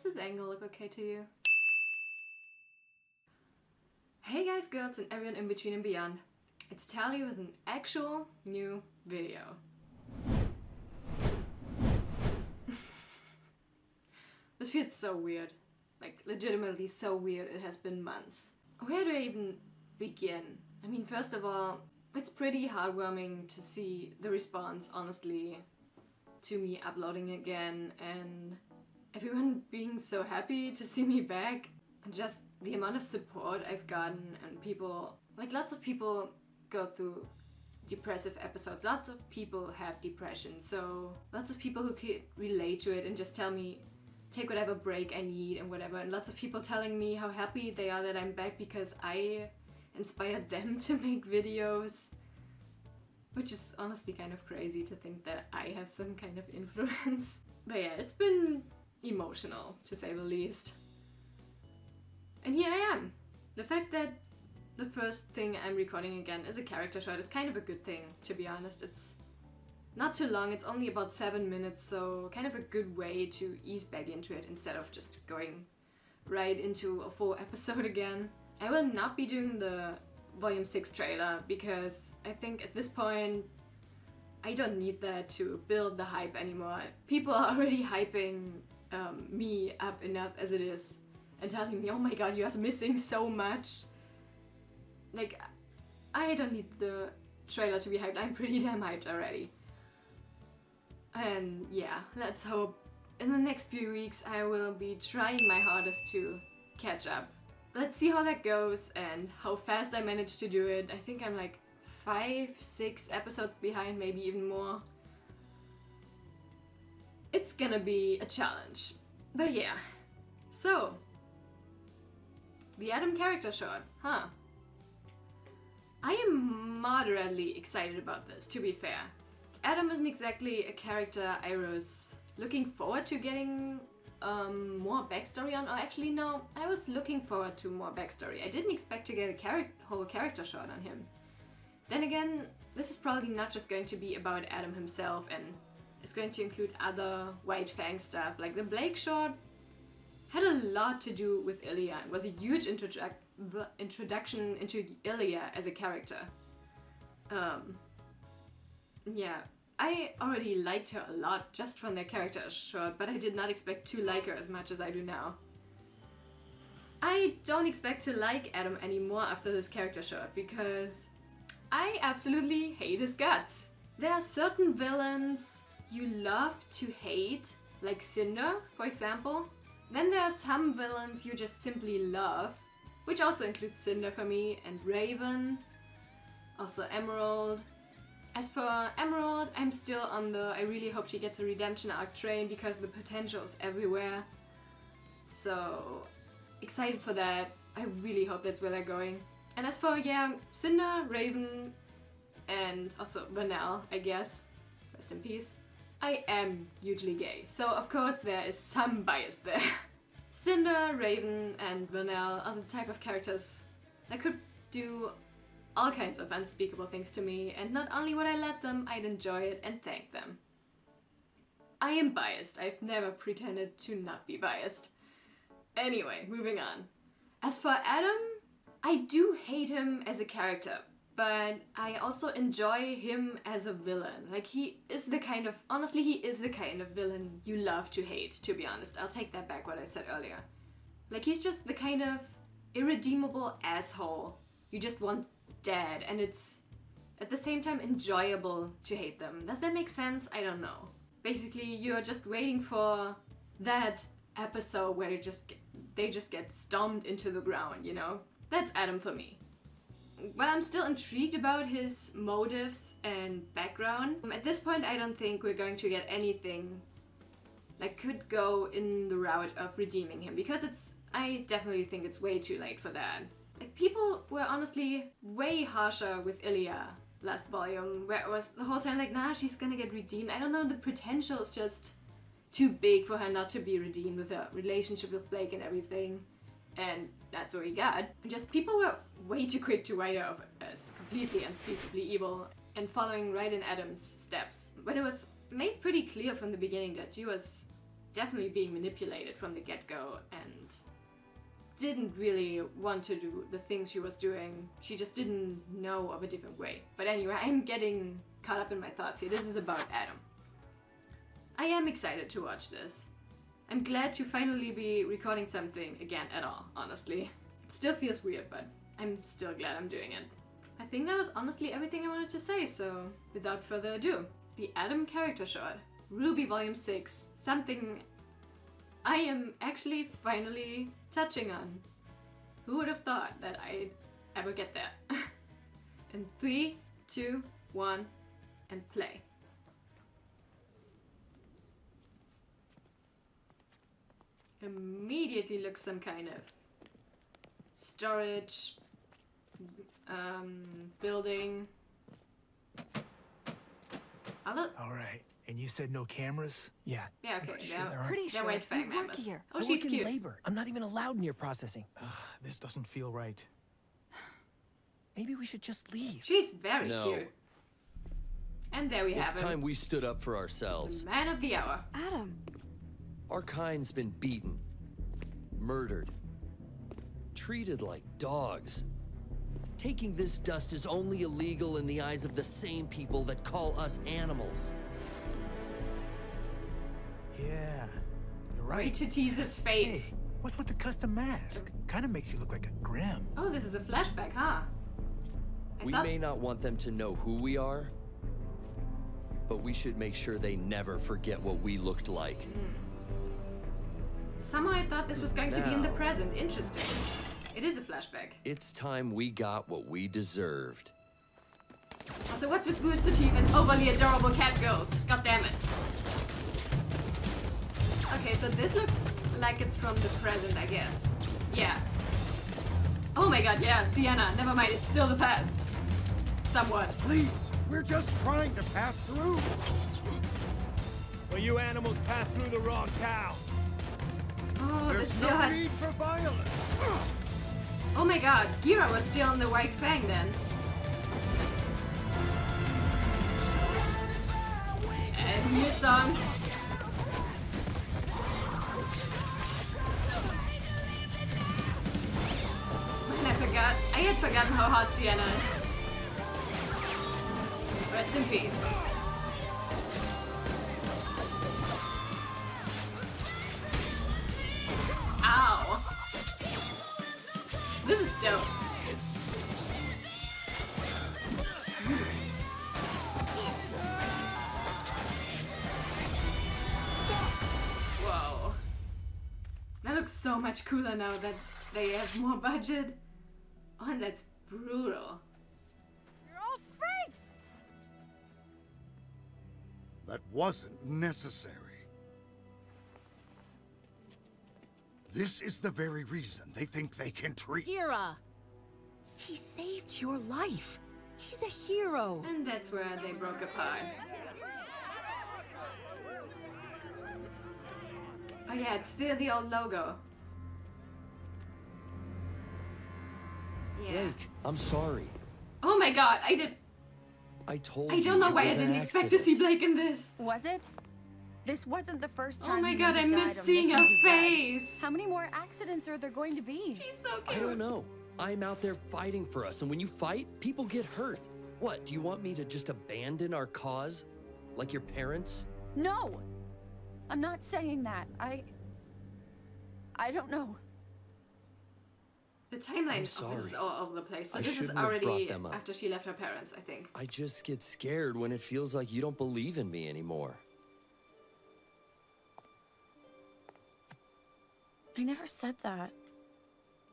Does this angle look okay to you? Hey guys, girls, and everyone in between and beyond. It's Tally with an actual new video. This feels so weird. Like, legitimately so weird. It has been months. Where do I even begin? I mean, first of all, it's pretty heartwarming to see the response, honestly, to me uploading again and everyone being so happy to see me back. And just the amount of support I've gotten, and people, like, lots of people go through depressive episodes. Lots of people have depression, so lots of people who could relate to it and just tell me take whatever break I need and whatever. And lots of people telling me how happy they are that I'm back because I inspired them to make videos. Which is honestly kind of crazy to think that I have some kind of influence. But yeah, it's been emotional, to say the least. And here I am. The fact that the first thing I'm recording again is a character short is kind of a good thing, to be honest. It's not too long, it's only about 7 minutes, so kind of a good way to ease back into it instead of just going right into a full episode again. I will not be doing the Volume 6 trailer because I think at this point I don't need that to build the hype anymore. People are already hyping me up enough as it is and telling me, oh my god, you are missing so much. Like, I don't need the trailer to be hyped, I'm pretty damn hyped already. And yeah, let's hope in the next few weeks I will be trying my hardest to catch up. Let's see how that goes and how fast I manage to do it. I think I'm like 5-6 episodes behind, maybe even more. It's gonna be a challenge. But yeah, so the Adam character short, huh? I am moderately excited about this, to be fair. Adam isn't exactly a character I was looking forward to getting more backstory on, or actually no, I was looking forward to more backstory. I didn't expect to get a whole character short on him. Then again, this is probably not just going to be about Adam himself, and it's going to include other White Fang stuff. Like the Blake short had a lot to do with Ilya. It was a huge introduction into Ilya as a character. Yeah, I already liked her a lot just from their character short, but I did not expect to like her as much as I do now. I don't expect to like Adam anymore after this character short because I absolutely hate his guts. There are certain villains you love to hate, like Cinder, for example. Then there are some villains you just simply love, which also includes Cinder for me, and Raven, also Emerald. As for Emerald, I'm still on the I really hope she gets a redemption arc train because the potential is everywhere. So excited for that. I really hope that's where they're going. And as for, yeah, Cinder, Raven, and also Vanell, I guess. Rest in peace. I am hugely gay, so of course there is some bias there. Cinder, Raven, and Vanell are the type of characters that could do all kinds of unspeakable things to me, and not only would I let them, I'd enjoy it and thank them. I am biased. I've never pretended to not be biased. Anyway, moving on. As for Adam, I do hate him as a character, but I also enjoy him as a villain. Like, he is the kind of, honestly, he is the kind of villain you love to hate, to be honest. I'll take that back, what I said earlier. Like, he's just the kind of irredeemable asshole you just want dead, and it's at the same time enjoyable to hate them. Does that make sense? I don't know. Basically, you're just waiting for that episode where they just get stomped into the ground, you know? That's Adam for me. But I'm still intrigued about his motives and background. At this point, I don't think we're going to get anything that could go in the route of redeeming him, because I definitely think it's way too late for that. Like, people were honestly way harsher with Ilya last volume, where it was the whole time like, nah, she's gonna get redeemed. I don't know, the potential is just too big for her not to be redeemed with her relationship with Blake and everything. And that's what we got. Just people were way too quick to write her off as completely unspeakably evil and following right in Adam's steps, when it was made pretty clear from the beginning that she was definitely being manipulated from the get-go and didn't really want to do the things she was doing. She just didn't know of a different way. But anyway, I'm getting caught up in my thoughts here. This is about Adam. I am excited to watch this. I'm glad to finally be recording something again at all, honestly. It still feels weird, but I'm still glad I'm doing it. I think that was honestly everything I wanted to say, so without further ado, the Adam character short, RWBY Volume 6, something I am actually finally touching on. Who would have thought that I'd ever get there? In 3, 2, 1, and play. Immediately looks some kind of storage building. All right, and you said no cameras? Yeah. Yeah, okay. They're white fang work members. here. Oh, I she's work cute. in labor. I'm not even allowed near processing. This doesn't feel right. Maybe we should just leave. She's very No. cute. And there we It's have him. time we stood up for ourselves. The man of the hour. Adam. Our kind's been beaten, murdered, treated like dogs. Taking this dust is only illegal in the eyes of the same people that call us animals. Yeah, you're Way right. to tease his face. Hey, what's with the custom mask? Kind of makes you look like a Grim. Oh, this is a flashback, huh? We may not want them to know who we are, but we should make sure they never forget what we looked like. Somehow I thought this was going to be in the Now. present. Interesting. It is a flashback. It's time we got what we deserved. Also, what's with Rooster Teeth and overly adorable cat girls? God damn it. Okay, so this looks like it's from the present, I guess. Yeah. Oh my god, yeah, Sienna. Never mind, it's still the past. Somewhat. Please, we're just trying to pass through. Well, you animals passed through the wrong town. Oh, this There's still no has... need for violence. Oh my god, Gira was still in the white fang then. And new song. Man, I had forgotten how hot Sienna is. Rest in peace. Ow. This is dope. Whoa. That looks so much cooler now that they have more budget. Oh, and that's brutal. You're all freaks! That wasn't necessary. This is the very reason they think they can treat... Gira! He saved your life. He's a hero. And that's where they broke apart. Oh yeah, it's still the old logo. Yeah. Blake, I'm sorry. Oh my god, I told you don't know it why I was an didn't expect to see accident. Blake in this. Was it? This wasn't the first Oh time my you god, I died miss on seeing her missions you've led. face. How many more accidents are there going to be? She's so I cute. don't know. I'm out there fighting for us, and when you fight, people get hurt. What, do you want me to just abandon our cause? Like your parents? No! I'm not saying that. I don't know. The timeline I'm of this is sorry. all over the place. So I this is shouldn't have already brought them up. after she left her parents, I think. I just get scared when it feels like you don't believe in me anymore. I never said that.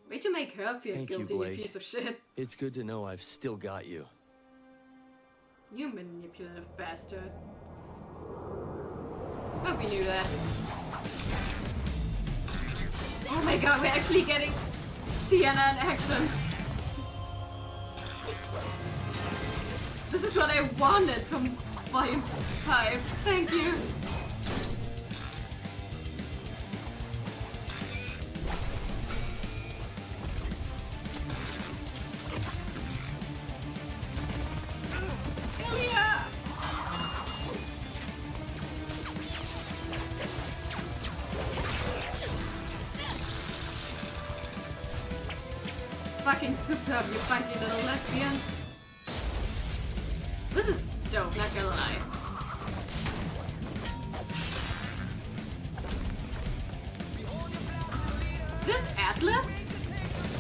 Way to make her feel Thank you, guilty, you Blake. piece of shit. It's good to know I've still got you. You manipulative bastard. But we knew that. Oh my god, we're actually getting Sienna in action. This is what I wanted from Volume 5. Thank you. Ilya! fucking superb, you funky little lesbian. This is dope, not gonna lie. This Atlas?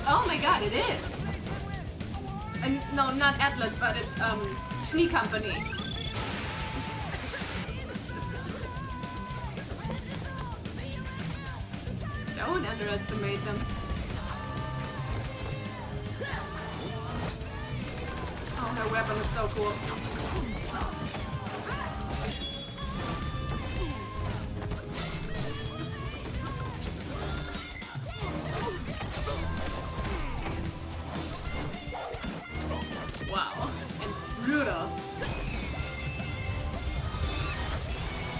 Oh my god, it is! And no, not Atlas, but it's Schnee Company. Don't underestimate them. Oh, her weapon is so cool. Wow, and brutal.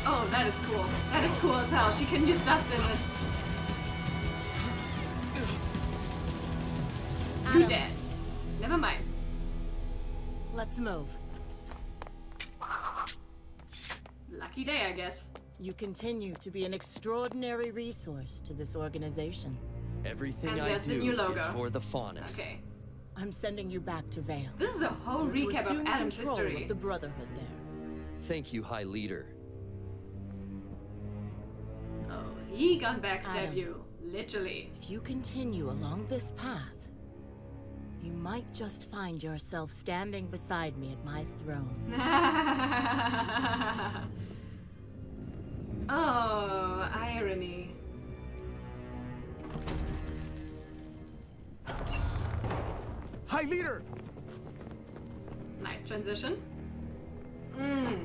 Oh, that is cool. That is cool as hell. She can use dust in it. You dead. Never mind. Let's move. Lucky day, I guess. You continue to be an extraordinary resource to this organization. Everything And I there's the new do logo. is for the faunus. Okay. I'm sending you back to Vale. This is a whole You're to recap of assume Adam's control history. of the Brotherhood there. Thank you, High Leader. Oh, he gonna backstab Adam. you. Literally. If you continue along this path, you might just find yourself standing beside me at my throne. Oh, irony. High Leader! Nice transition.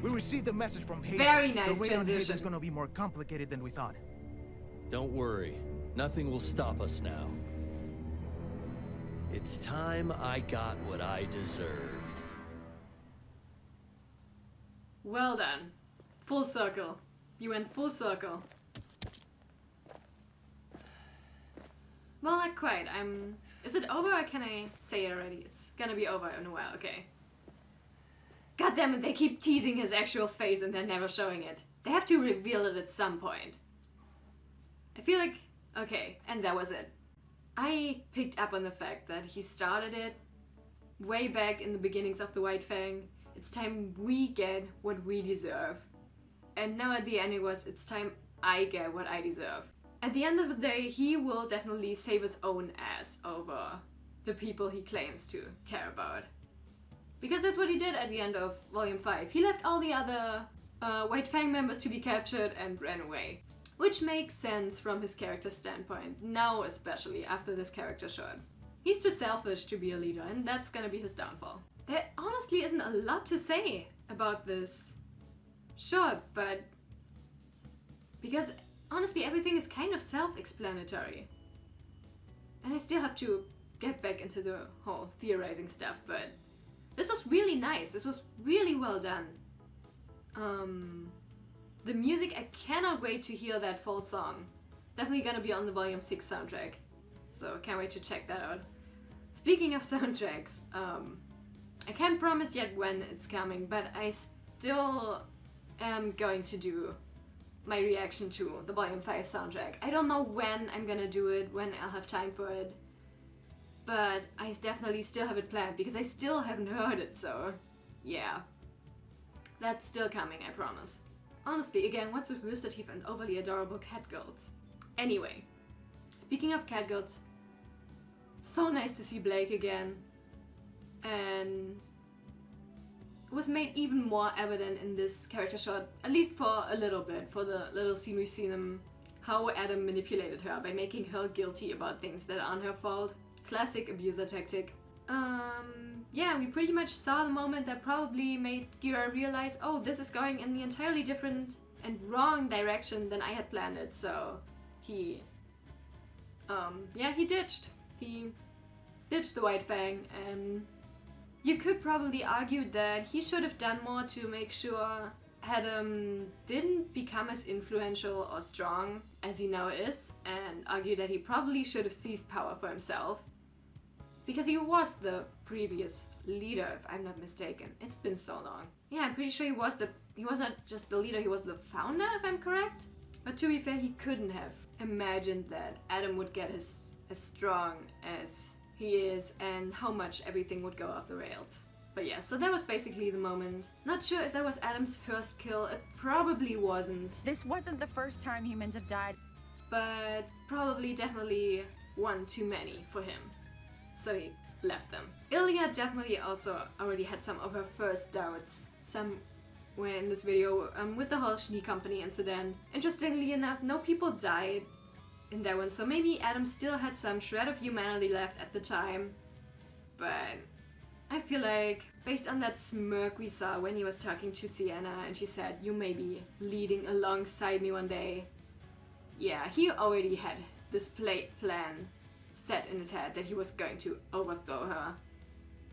We received a message from Hazel. Very nice The raid on Hazel's transition. gonna be more complicated than we thought. Don't worry. Nothing will stop us now. It's time I got what I deserved. Well done. Full circle. You went full circle. Well, not quite. Is it over or can I say it already? It's gonna be over in a while, okay. God damn it, they keep teasing his actual face and they're never showing it. They have to reveal it at some point. I feel like... Okay, and that was it. I picked up on the fact that he started it way back in the beginnings of the White Fang. It's time we get what we deserve. And now at the end it was, it's time I get what I deserve. At the end of the day, he will definitely save his own ass over the people he claims to care about. Because that's what he did at the end of Volume 5. He left all the other White Fang members to be captured and ran away. Which makes sense from his character's standpoint, now especially after this character short. He's too selfish to be a leader, and that's gonna be his downfall. There honestly isn't a lot to say about this short, but... because honestly everything is kind of self-explanatory. And I still have to get back into the whole theorizing stuff, but this was really nice. This was really well done. The music, I cannot wait to hear that full song. Definitely gonna be on the Volume 6 soundtrack. So can't wait to check that out. Speaking of soundtracks, I can't promise yet when it's coming, but I still am going to do my reaction to the Volume 5 soundtrack. I don't know when I'm gonna do it, when I'll have time for it. But I definitely still have it planned, because I still haven't heard it, so yeah. That's still coming, I promise. Honestly, again, what's with Rooster Teeth and overly adorable cat girls? Anyway, speaking of cat girls, so nice to see Blake again. And it was made even more evident in this character shot, at least for a little bit, for the little scene we've seen him, how Adam manipulated her by making her guilty about things that aren't her fault. Classic abuser tactic. Yeah, we pretty much saw the moment that probably made Gira realize, oh, this is going in the entirely different and wrong direction than I had planned it, so he, yeah, he ditched. He ditched the White Fang, and you could probably argue that he should have done more to make sure Adam didn't become as influential or strong as he now is, and argue that he probably should have seized power for himself. Because he was the previous leader, if I'm not mistaken. It's been so long. Yeah, I'm pretty sure he was not just the leader, he was the founder, if I'm correct. But to be fair, he couldn't have imagined that Adam would get as strong as he is and how much everything would go off the rails. But yeah, so that was basically the moment. Not sure if that was Adam's first kill, it probably wasn't. This wasn't the first time humans have died. But probably definitely one too many for him. So he left them. Ilya definitely also already had some of her first doubts somewhere in this video with the whole Schnee Company incident. Interestingly enough, no people died in that one, so maybe Adam still had some shred of humanity left at the time. But I feel like, based on that smirk we saw when he was talking to Sienna and she said, "You may be leading alongside me one day." Yeah, he already had this plan set in his head that he was going to overthrow her.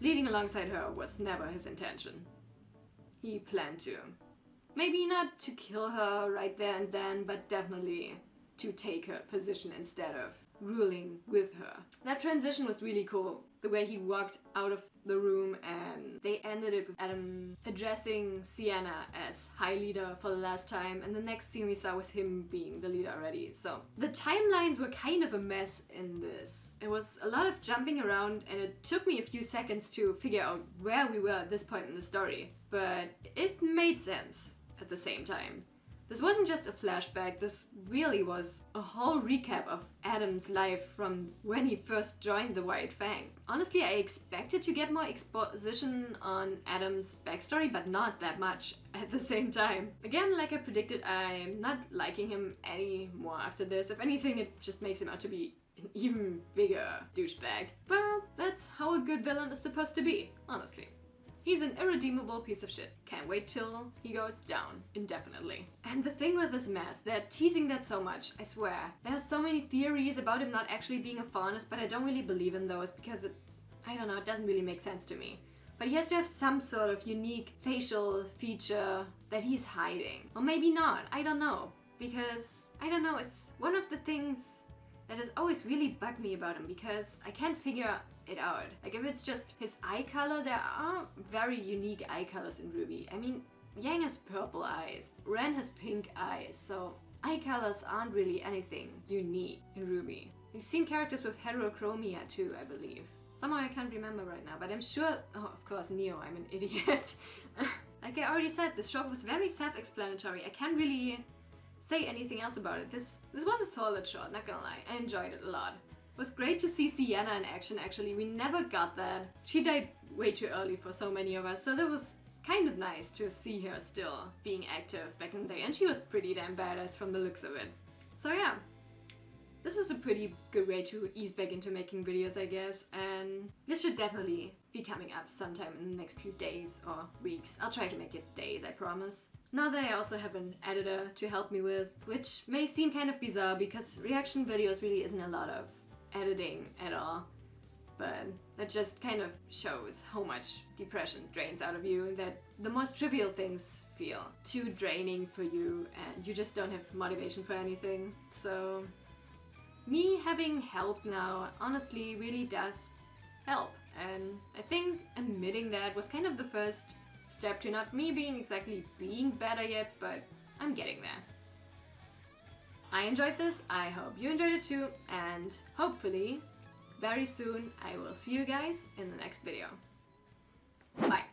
Leading alongside her was never his intention. He planned to. Maybe not to kill her right there and then, but definitely to take her position instead of ruling with her. That transition was really cool. The way he walked out of the room and they ended it with Adam addressing Sienna as High Leader for the last time, and the next scene we saw was him being the leader already. So the timelines were kind of a mess in this. It was a lot of jumping around and it took me a few seconds to figure out where we were at this point in the story, but it made sense at the same time. This wasn't just a flashback, this really was a whole recap of Adam's life from when he first joined the White Fang. Honestly, I expected to get more exposition on Adam's backstory, but not that much at the same time. Again, like I predicted, I'm not liking him anymore after this. If anything, it just makes him out to be an even bigger douchebag. Well, that's how a good villain is supposed to be, honestly. He's an irredeemable piece of shit. Can't wait till he goes down indefinitely. And the thing with this mask, they're teasing that so much, I swear. There's so many theories about him not actually being a faunus, but I don't really believe in those because I don't know, it doesn't really make sense to me. But he has to have some sort of unique facial feature that he's hiding. Or maybe not, I don't know. Because, I don't know, it's one of the things that has always really bugged me about him because I can't figure it out. Like if it's just his eye color, there are very unique eye colors in RWBY. I mean, Yang has purple eyes, Ren has pink eyes, so eye colors aren't really anything unique in RWBY. We've seen characters with heterochromia too, I believe. Somehow I can't remember right now, but I'm sure, oh of course Neo, I'm an idiot. Like I already said, this shot was very self-explanatory. I can't really say anything else about it. This was a solid shot, not gonna lie. I enjoyed it a lot. It was great to see Sienna in action actually. We never got that. She died way too early for so many of us, so that was kind of nice to see her still being active back in the day, and she was pretty damn badass from the looks of it. So yeah, this was a pretty good way to ease back into making videos, I guess, and this should definitely be coming up sometime in the next few days or weeks. I'll try to make it days, I promise. Now that I also have an editor to help me with, which may seem kind of bizarre because reaction videos really isn't a lot of editing at all, but that just kind of shows how much depression drains out of you, that the most trivial things feel too draining for you and you just don't have motivation for anything. So me having help now honestly really does help, and I think admitting that was kind of the first step to not me being exactly being better yet, but I'm getting there. I enjoyed this, I hope you enjoyed it too, and hopefully very soon I will see you guys in the next video. Bye!